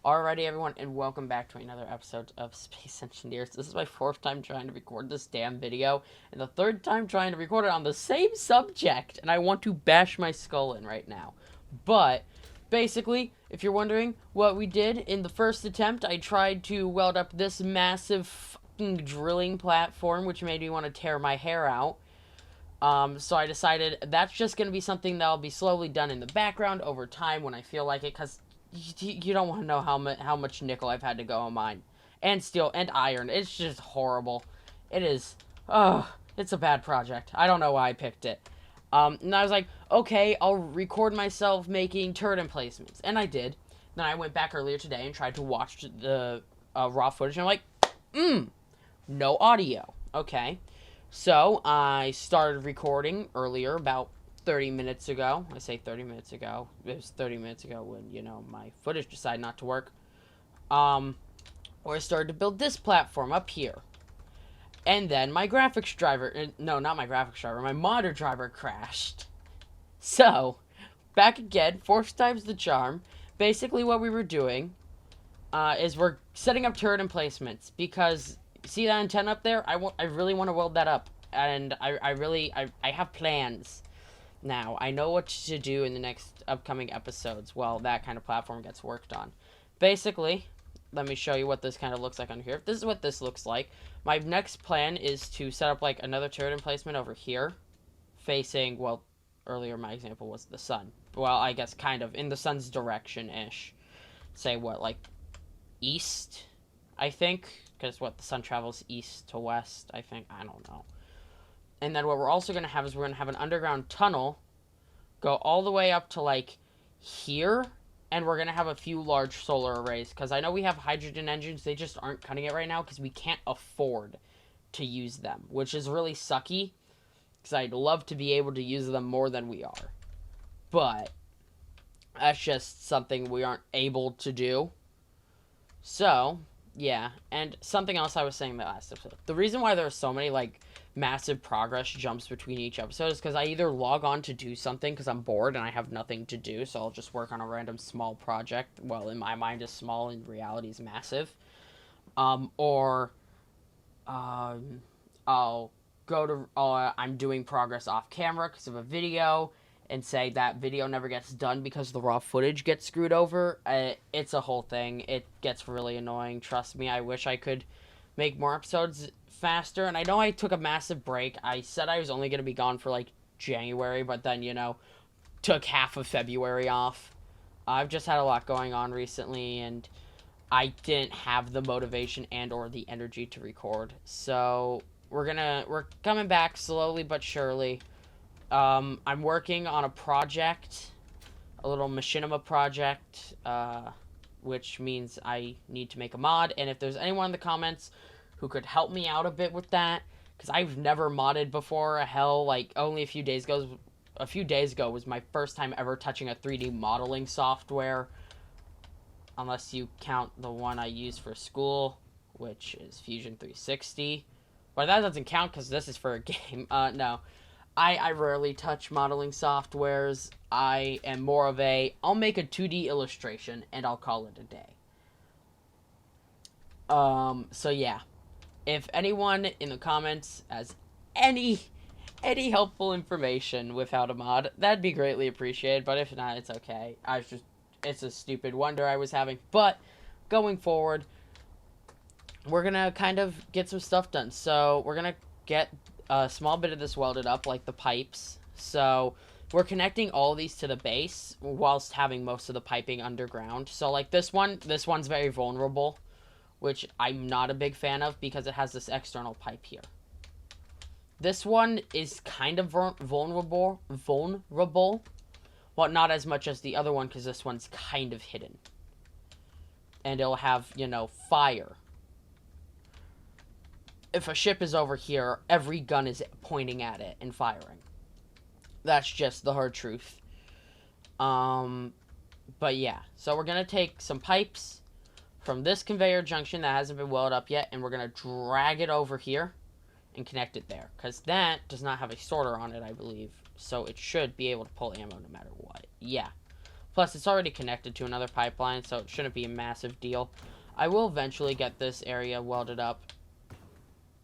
Alrighty, everyone, and welcome back to another episode of Space Engineers. This is my fourth time trying to record this damn video, and the third time trying to record it on the same subject, and I want to bash my skull in right now. But, basically, if you're wondering what we did in the first attempt, I tried to weld up this massive fucking drilling platform, which made me want to tear my hair out. So I decided that's just going to be something that'll be slowly done in the background over time when I feel like it, because you don't want to know how much nickel I've had to go on mine. And steel and iron. It's just horrible. It is. It's a bad project. I don't know why I picked it. And I was like, okay, I'll record myself making turret emplacements. And I did. Then I went back earlier today and tried to watch the raw footage, and I'm like, no audio. Okay. So I started recording earlier, about 30 minutes ago. I say 30 minutes ago. It was 30 minutes ago when, my footage decided not to work. Where I started to build this platform up here. And then my graphics driver, no, not my graphics driver, my monitor driver crashed. So, back again, fourth time's the charm. Basically what we were doing is we're setting up turret emplacements, because see that antenna up there? I really want to weld that up, and I have plans. Now, I know what to do in the next upcoming episodes while that kind of platform gets worked on. Basically, let me show you what this kind of looks like on here. This is what this looks like. My next plan is to set up like another turret emplacement over here, facing, well, earlier my example was the sun. Well, I guess kind of in the sun's direction-ish. Say what, like east, I think? Because what, the sun travels east to west, I think? I don't know. And then what we're also going to have is we're going to have an underground tunnel go all the way up to, like, here. And we're going to have a few large solar arrays. Because I know we have hydrogen engines. They just aren't cutting it right now because we can't afford to use them. Which is really sucky. Because I'd love to be able to use them more than we are. But that's just something we aren't able to do. So, yeah. And something else I was saying in the last episode. The reason why there are so many, like, massive progress jumps between each episode is because I either log on to do something because I'm bored and I have nothing to do, so I'll just work on a random small project. Well, in my mind is small, in reality is massive. Or I'll go to, I'm doing progress off camera because of a video, and say that video never gets done because the raw footage gets screwed over. It's a whole thing. It gets really annoying. Trust me, I wish I could make more episodes faster. And I know I took a massive break. I said I was only going to be gone for like January, but then, took half of February off. I've just had a lot going on recently, and I didn't have the motivation and or the energy to record. So we're coming back slowly but surely. I'm working on a project, a little machinima project, which means I need to make a mod. And if there's anyone in the comments who could help me out a bit with that, because I've never modded before. Hell, like only a few days ago was my first time ever touching a 3D modeling software, unless you count the one I use for school, which is Fusion 360. But that doesn't count because this is for a game. No. I rarely touch modeling softwares. I am more of I'll make a 2D illustration and I'll call it a day. So yeah. If anyone in the comments has any helpful information with how to mod, that'd be greatly appreciated. But if not, it's okay. It's a stupid wonder I was having. But going forward, we're gonna kind of get some stuff done. So we're gonna get a small bit of this welded up, like the pipes. So we're connecting all of these to the base whilst having most of the piping underground. So like this one's very vulnerable, which I'm not a big fan of because it has this external pipe here. This one is kind of vulnerable, well, not as much as the other one because this one's kind of hidden. And it'll have, fire. If a ship is over here, every gun is pointing at it and firing. That's just the hard truth. But yeah, so we're going to take some pipes from this conveyor junction that hasn't been welded up yet, and we're going to drag it over here and connect it there. Because that does not have a sorter on it, I believe. So it should be able to pull ammo no matter what. Yeah. Plus, it's already connected to another pipeline, so it shouldn't be a massive deal. I will eventually get this area welded up.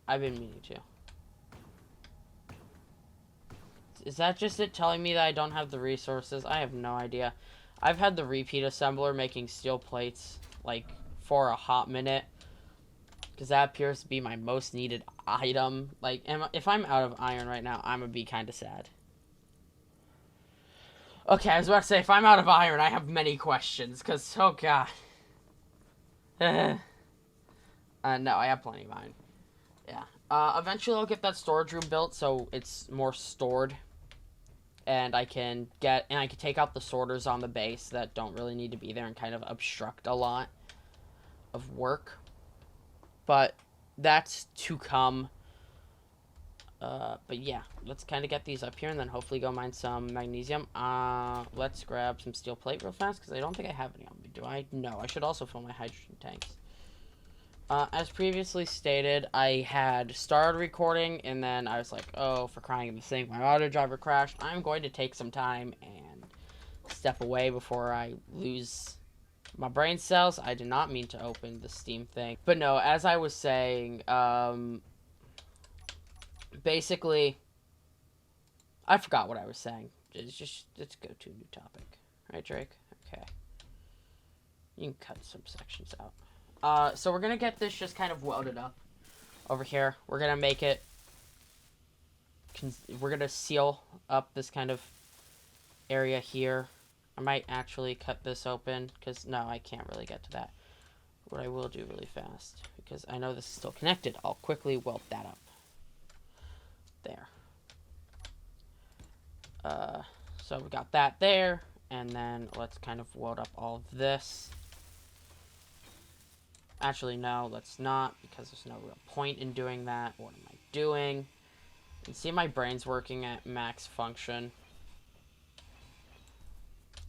I've been meaning to. Is that just it telling me that I don't have the resources? I have no idea. I've had the repeat assembler making steel plates, like, for a hot minute. Because that appears to be my most needed item. Like, if I'm out of iron right now, I'm going to be kind of sad. Okay, I was about to say, if I'm out of iron, I have many questions. Because, oh god. No, I have plenty of iron. Yeah. Eventually I'll get that storage room built so it's more stored. And I can take out the sorters on the base that don't really need to be there and kind of obstruct a lot of work. But that's to come. But yeah, let's kind of get these up here and then hopefully go mine some magnesium. Let's grab some steel plate real fast because I don't think I have any on me. Do I? No, I should also fill my hydrogen tanks. As previously stated, I had started recording and then I was like, oh, for crying in the sink, my auto driver crashed. I'm going to take some time and step away before I lose my brain cells. I did not mean to open the Steam thing. But no, as I was saying, basically, I forgot what I was saying. Let's go to a new topic. Right, Drake? Okay. You can cut some sections out. So we're gonna get this just kind of welded up over here. We're gonna make it, we're gonna seal up this kind of area here. I might actually cut this open, because no, I can't really get to that. What I will do really fast, because I know this is still connected, I'll quickly weld that up. There. So we got that there, and then let's kind of weld up all of this. Actually, no, let's not, because there's no real point in doing that. What am I doing? You can see my brain's working at max function.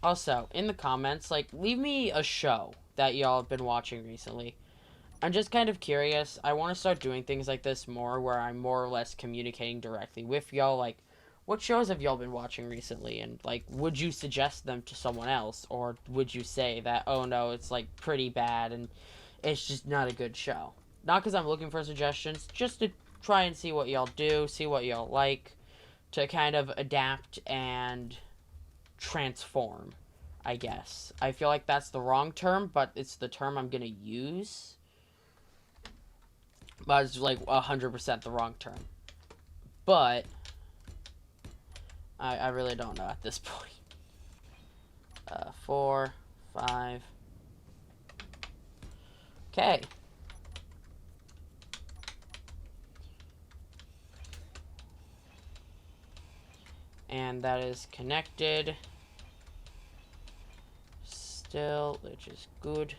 Also, in the comments, like, leave me a show that y'all have been watching recently. I'm just kind of curious. I want to start doing things like this more, where I'm more or less communicating directly with y'all. Like, what shows have y'all been watching recently? And, like, would you suggest them to someone else? Or would you say that, oh no, it's, like, pretty bad and it's just not a good show? Not because I'm looking for suggestions, just to try and see what y'all do, see what y'all like, to kind of adapt and transform, I guess. I feel like that's the wrong term, but it's the term I'm gonna use. But it's like 100% the wrong term. But I really don't know at this point. 4, 5. Okay. And that is connected still, which is good.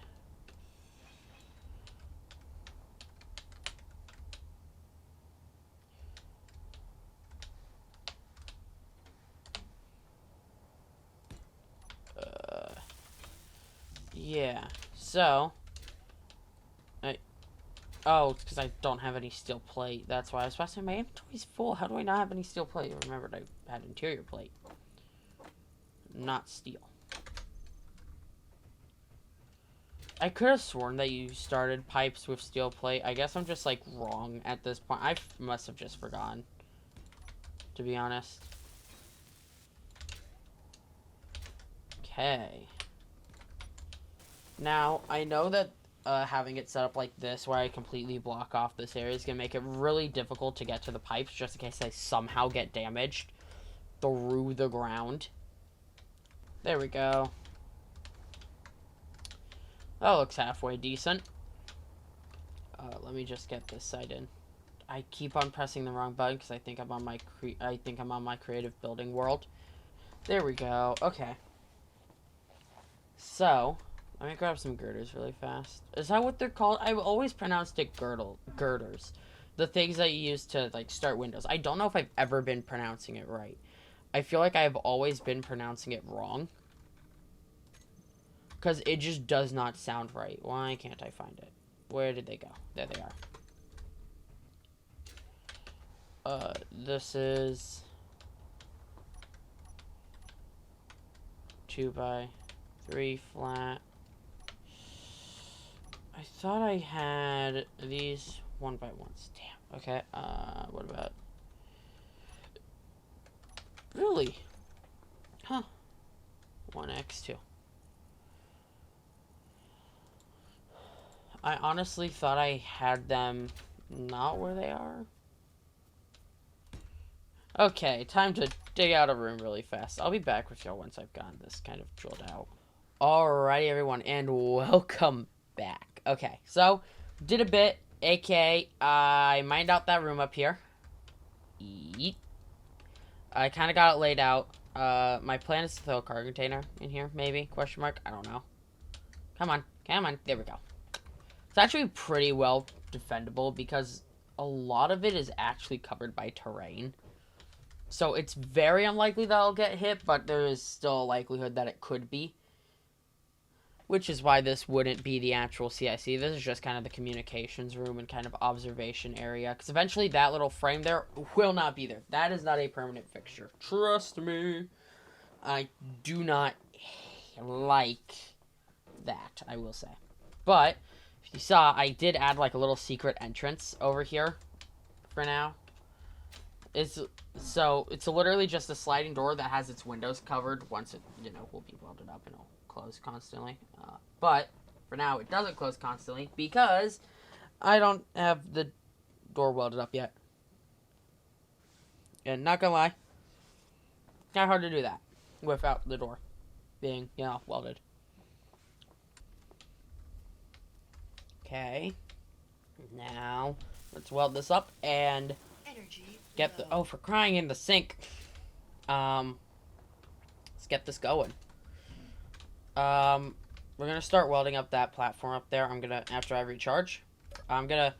Yeah, so oh, it's because I don't have any steel plate. That's why I was supposed to say my inventory's full. How do I not have any steel plate? I remembered I had interior plate, not steel. I could have sworn that you started pipes with steel plate. I guess I'm just, like, wrong at this point. I must have just forgotten, to be honest. Okay. Now, I know that having it set up like this, where I completely block off this area, is going to make it really difficult to get to the pipes, just in case I somehow get damaged through the ground. There we go. That looks halfway decent. Let me just get this side in. I keep on pressing the wrong button because I think I'm on my creative building world. There we go. Okay. So, let me grab some girders really fast. Is that what they're called? I've always pronounced it girders. The things that you use to, like, start windows. I don't know if I've ever been pronouncing it right. I feel like I've always been pronouncing it wrong. Because it just does not sound right. Why can't I find it? Where did they go? There they are. This is 2 by 3 flat. I thought I had these 1x1s. Damn. Okay. What about? Really? Huh. 1x2. I honestly thought I had them not where they are. Okay, time to dig out a room really fast. I'll be back with y'all once I've gotten this kind of drilled out. Alrighty, everyone, and welcome back. Okay, so, did a bit, aka, I mined out that room up here. Yeet. I kind of got it laid out. My plan is to throw a car container in here, maybe, question mark, I don't know. Come on, there we go. It's actually pretty well defendable because a lot of it is actually covered by terrain. So it's very unlikely that I'll get hit, but there is still a likelihood that it could be. Which is why this wouldn't be the actual CIC. This is just kind of the communications room and kind of observation area. Because eventually that little frame there will not be there. That is not a permanent fixture. Trust me. I do not like that, I will say. But, if you saw, I did add like a little secret entrance over here for now. It's literally just a sliding door that has its windows covered. Once it, will be welded up and it'll close constantly. But for now, it doesn't close constantly because I don't have the door welded up yet. And not gonna lie, kind of hard to do that without the door being, welded. Okay. Now, let's weld this up and get the, for crying in the sink. Let's get this going. We're gonna start welding up that platform up there. After I recharge, I'm gonna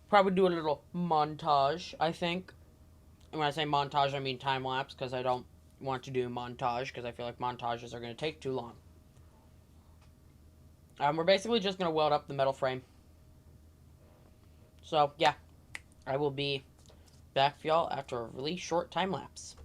probably do a little montage, I think. And when I say montage, I mean time-lapse, because I don't want to do montage, because I feel like montages are gonna take too long. We're basically just gonna weld up the metal frame. So, yeah. I will be back for y'all after a really short time-lapse.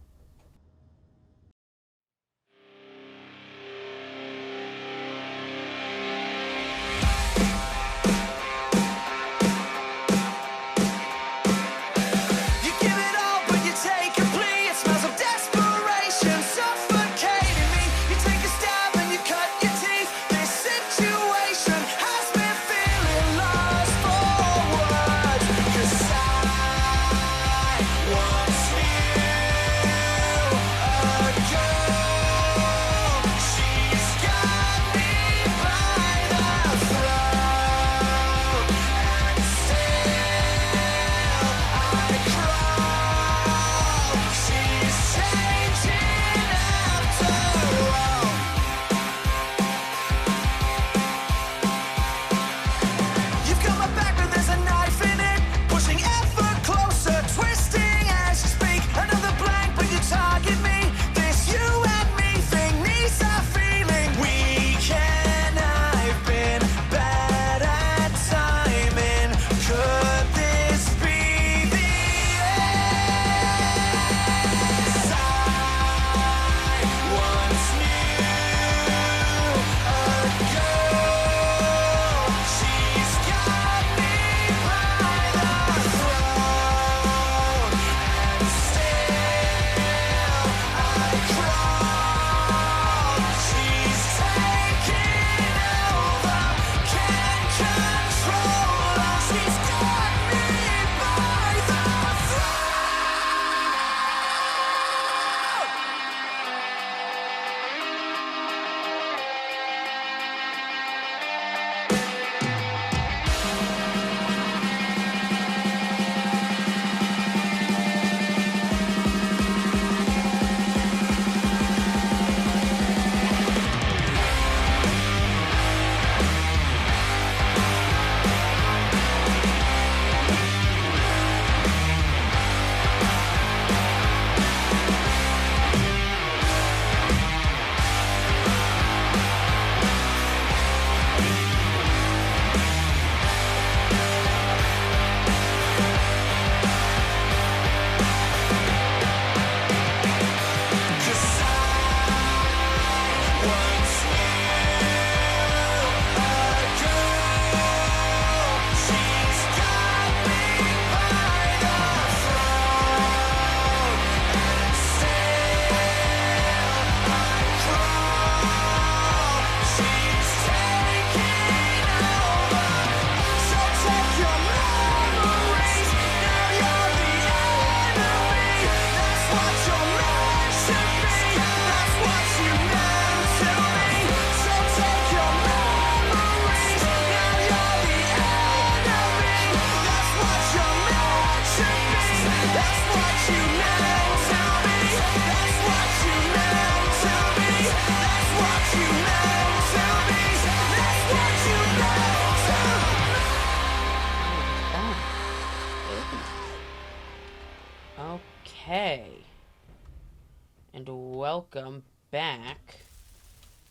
welcome back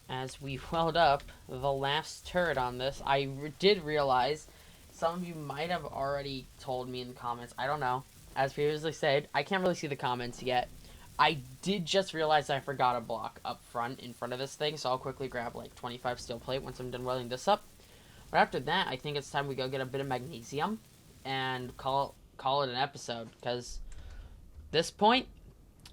as we weld up the last turret on this. I did realize some of you might have already told me in the comments. I don't know. As previously said, I can't really see the comments yet. I did just realize I forgot a block up front in front of this thing, so I'll quickly grab like 25 steel plate once I'm done welding this up. But after that, I think it's time we go get a bit of magnesium and call it an episode, because this point,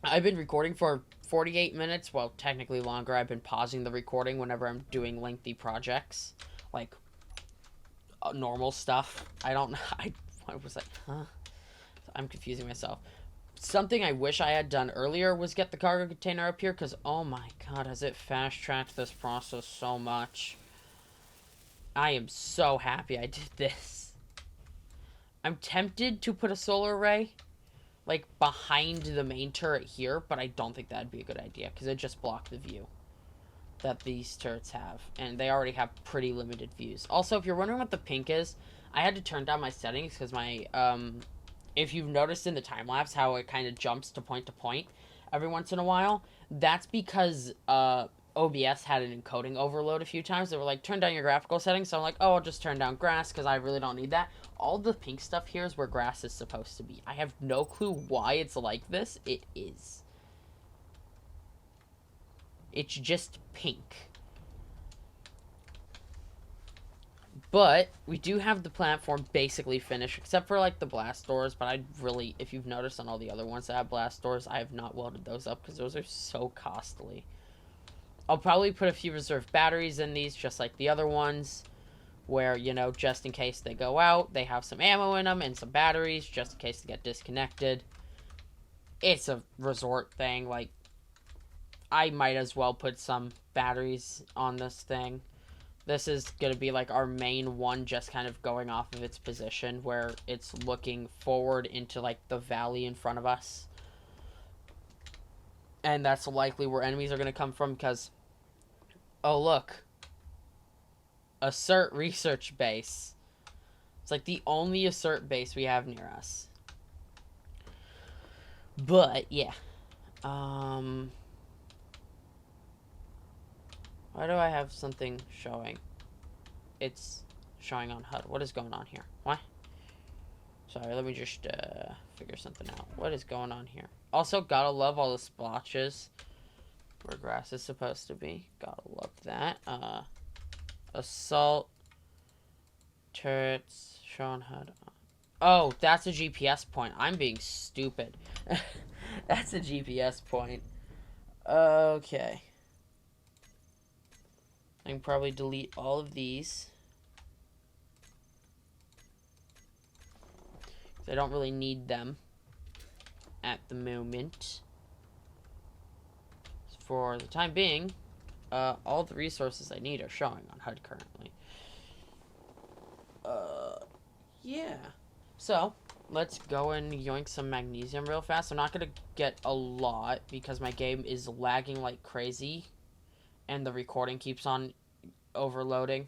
I've been recording for 48 minutes. Well, technically longer. I've been pausing the recording whenever I'm doing lengthy projects, like normal stuff. I don't know. What was that? Huh? I'm confusing myself. Something I wish I had done earlier was get the cargo container up here, because, oh my god, has it fast-tracked this process so much. I am so happy I did this. I'm tempted to put a solar array, like, behind the main turret here, but I don't think that'd be a good idea, because it just blocked the view that these turrets have, and they already have pretty limited views. Also, if you're wondering what the pink is, I had to turn down my settings, because my, if you've noticed in the time-lapse how it kind of jumps to point every once in a while, that's because, OBS had an encoding overload a few times. They were like, turn down your graphical settings. So I'm like, oh, I'll just turn down grass because I really don't need that. All the pink stuff here is where grass is supposed to be. I have no clue why it's like this. It is. It's just pink. But we do have the platform basically finished, except for like the blast doors. But I really, if you've noticed on all the other ones that have blast doors, I have not welded those up because those are so costly. I'll probably put a few reserve batteries in these, just like the other ones, where, you know, just in case they go out, they have some ammo in them and some batteries, just in case they get disconnected. It's a resort thing. Like, I might as well put some batteries on this thing. This is going to be, like, our main one, just kind of going off of its position, where it's looking forward into, like, the valley in front of us. And that's likely where enemies are going to come from, because... Oh, look. Assert research base. It's like the only assert base we have near us. But, yeah. Why do I have something showing? It's showing on HUD. What is going on here? What? Sorry, let me just figure something out. What is going on here? Also, gotta love all the splotches where grass is supposed to be. Gotta love that. Assault turrets shown HUD. Oh, that's a GPS point. I'm being stupid. That's a GPS point. Okay. I can probably delete all of these. I don't really need them at the moment. For the time being, all the resources I need are showing on HUD currently. Yeah. So, let's go and yoink some magnesium real fast. I'm not going to get a lot because my game is lagging like crazy. And the recording keeps on overloading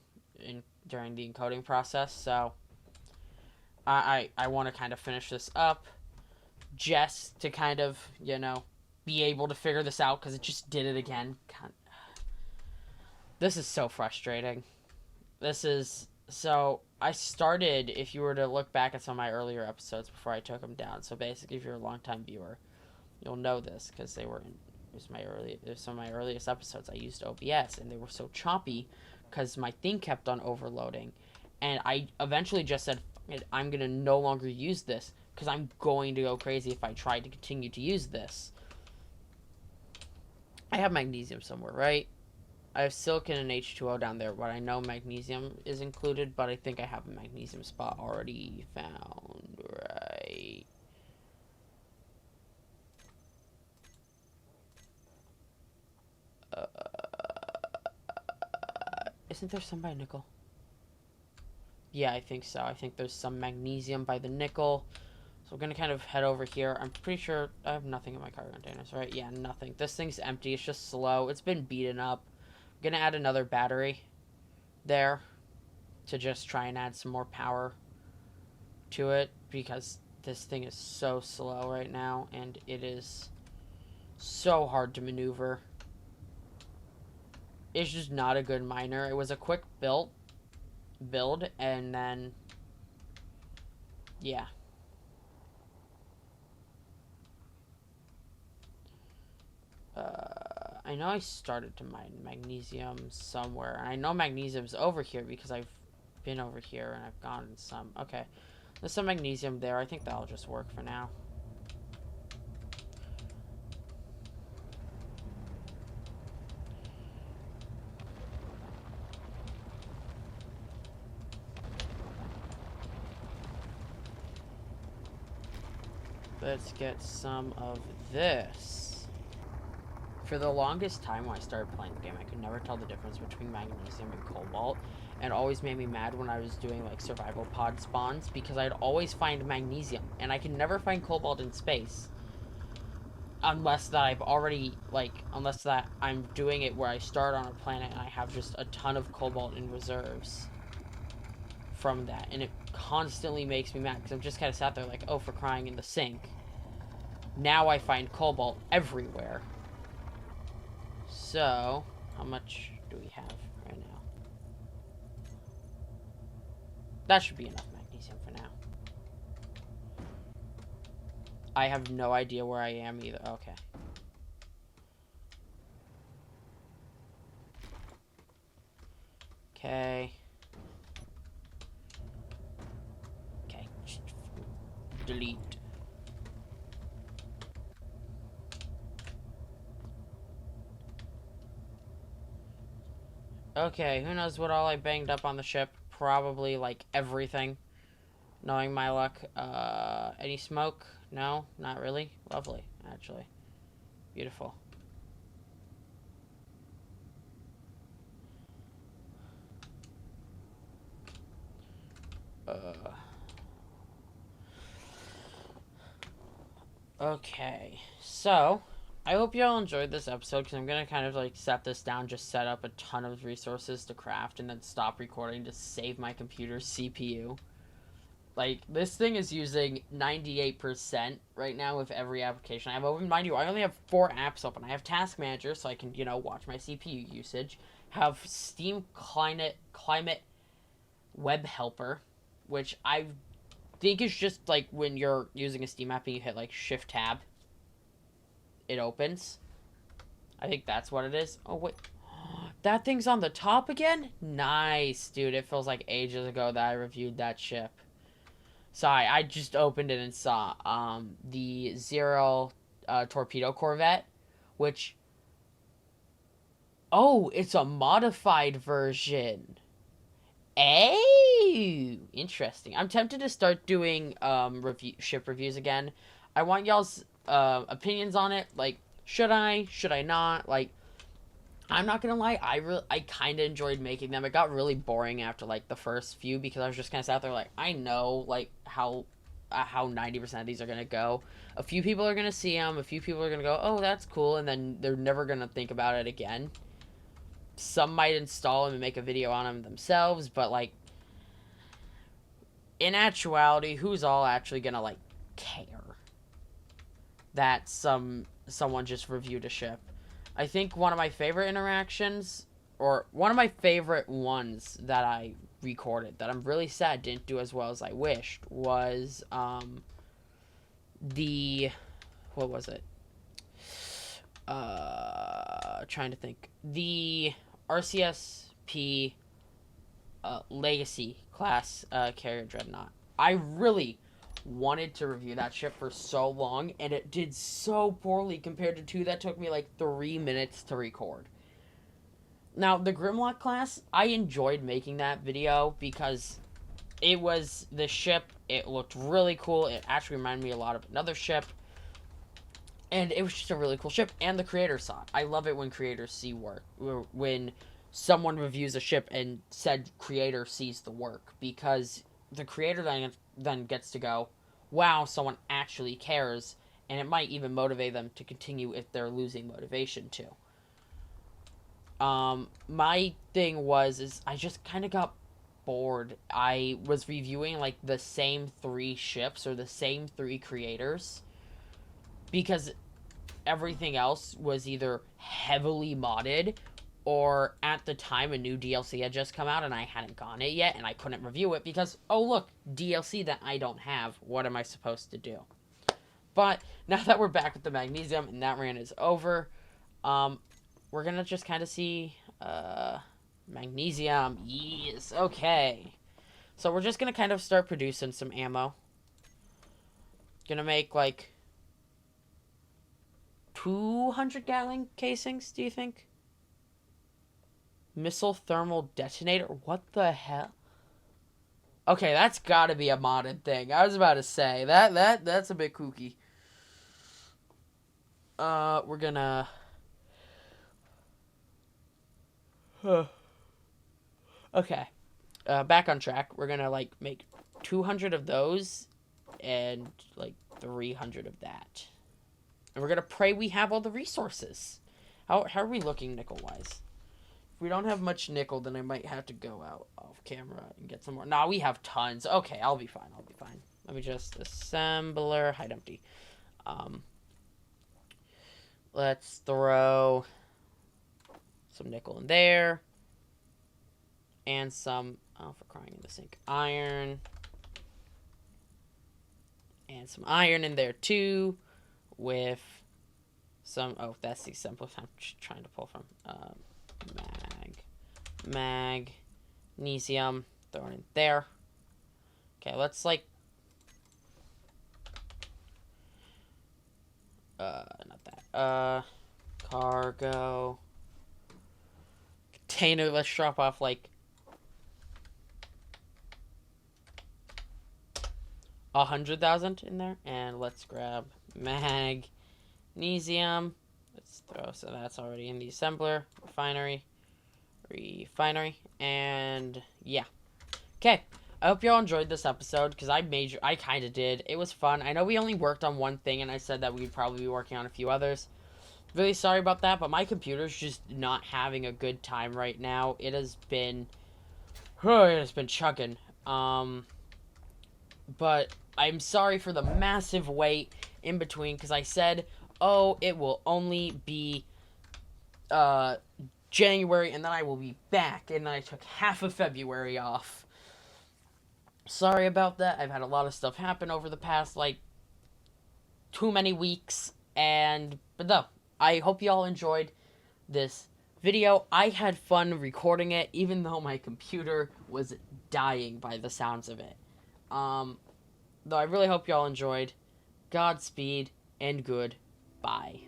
during the encoding process. So, I want to kind of finish this up. Just to kind of, you know, be able to figure this out, because it just did it again. God. This is so frustrating. This is... So, I started, if you were to look back at some of my earlier episodes before I took them down. So, basically, if you're a longtime viewer, you'll know this, because they were in... It was some of my earliest episodes. I used OBS, and they were so choppy, because my thing kept on overloading. And I eventually just said, I'm going to no longer use this, because I'm going to go crazy if I try to continue to use this. I have magnesium somewhere, right? I have silicon and H2O down there, but I know magnesium is included, but I think I have a magnesium spot already found, right? Isn't there some by nickel? Yeah, I think so. I think there's some magnesium by the nickel. So we're going to kind of head over here. I'm pretty sure I have nothing in my cargo containers, right? Yeah, nothing. This thing's empty. It's just slow. It's been beaten up. I'm going to add another battery there to just try and add some more power to it, because this thing is so slow right now, and it is so hard to maneuver. is just not a good miner. It was a quick build, and then, yeah. I know I started to mine magnesium somewhere, and I know magnesium's over here because I've been over here and I've gotten some. Okay, there's some magnesium there. I think that'll just work for now. Let's get some of this. For the longest time when I started playing the game, I could never tell the difference between magnesium and cobalt. And it always made me mad when I was doing like survival pod spawns because I'd always find magnesium and I could never find cobalt in space. Unless that I've already, unless that I'm doing it where I start on a planet and I have just a ton of cobalt in reserves from that. And it constantly makes me mad because I'm just kind of sat there like, oh, for crying, in the sink. Now I find cobalt everywhere. So, how much do we have right now? That should be enough magnesium for now. I have no idea where I am either. Okay. Okay. Okay. Delete. Okay, who knows what all I banged up on the ship? Probably, like, everything. Knowing my luck. Any smoke? No? Not really? Lovely, actually. Beautiful. Okay, so I hope you all enjoyed this episode because I'm gonna kind of like set this down, just set up a ton of resources to craft, and then stop recording to save my computer's CPU. Like, this thing is using 98% right now with every application I have open. Mind you, I only have 4 apps open. I have Task Manager, so I can, watch my CPU usage. Have Steam Climate Web Helper, which I think is just like when you're using a Steam app and you hit like Shift Tab, it opens. I think that's what it is. Oh, wait. That thing's on the top again? Nice, dude. It feels like ages ago that I reviewed that ship. Sorry, I just opened it and saw the Zero torpedo corvette, which... Oh, it's a modified version. Hey, interesting. I'm tempted to start doing ship reviews again. I want y'all's opinions on it. Like, should I not? Like, I'm not gonna lie, I kind of enjoyed making them. It got really boring after like the first few because I was just kind of sat there like, I know like how 90% of these are gonna go. A few people are gonna see them. A few people are gonna go, oh, that's cool, and then they're never gonna think about it again. Some might install them and make a video on them themselves, but like, in actuality, who's all actually gonna like care that someone just reviewed a ship? I think one of my favorite interactions, or one of my favorite ones that I recorded that I'm really sad didn't do as well as I wished, was what was it? Trying to think. The RCSP Legacy class carrier dreadnought. I really wanted to review that ship for so long, and it did so poorly compared to 2 that took me like 3 minutes to record. Now, the Grimlock class, I enjoyed making that video because it was the ship. It looked really cool. It actually reminded me a lot of another ship. And it was just a really cool ship. And the creator saw it. I love it when creators see work. When someone reviews a ship and said creator sees the work. Because the creator then gets to go, wow, someone actually cares. And it might even motivate them to continue if they're losing motivation too. My thing is I just kind of got bored. I was reviewing like the same 3 ships or the same 3 creators because everything else was either heavily modded or at the time a new DLC had just come out and I hadn't gotten it yet and I couldn't review it because, oh look, DLC that I don't have, what am I supposed to do? But now that we're back with the magnesium and that run is over, we're gonna just kind of see, magnesium, yes, okay. So we're just gonna kind of start producing some ammo. Gonna make like 200-gallon casings, do you think? Missile thermal detonator? What the hell? Okay, that's gotta be a modded thing. I was about to say, that's a bit kooky. We're gonna... Okay. Back on track. We're gonna, like, make 200 of those and, like, 300 of that. And we're gonna pray we have all the resources. How are we looking nickel-wise? If we don't have much nickel, then I might have to go out off camera and get some more. Nah, we have tons. Okay, I'll be fine. Let me just assembler, hide empty. Let's throw some nickel in there. And some, oh, for crying in the sink, iron. And some iron in there too. With some, oh, that's the simplest I'm trying to pull from. Magnesium, throw it in there. Okay, let's like, not that. Cargo. Container, let's drop off like 100,000 in there. And let's grab magnesium. Let's throw, so that's already in the assembler. Refinery. And yeah. Okay. I hope y'all enjoyed this episode, because I kind of did. It was fun. I know we only worked on one thing, and I said that we'd probably be working on a few others. Really sorry about that, but my computer's just not having a good time right now. It has been chugging. But I'm sorry for the massive wait in between, because I said, oh, it will only be January, and then I will be back, and I took half of February off. Sorry about that. I've had a lot of stuff happen over the past, like, too many weeks, but no, I hope y'all enjoyed this video. I had fun recording it, even though my computer was dying by the sounds of it. Though I really hope y'all enjoyed. Godspeed, and goodbye.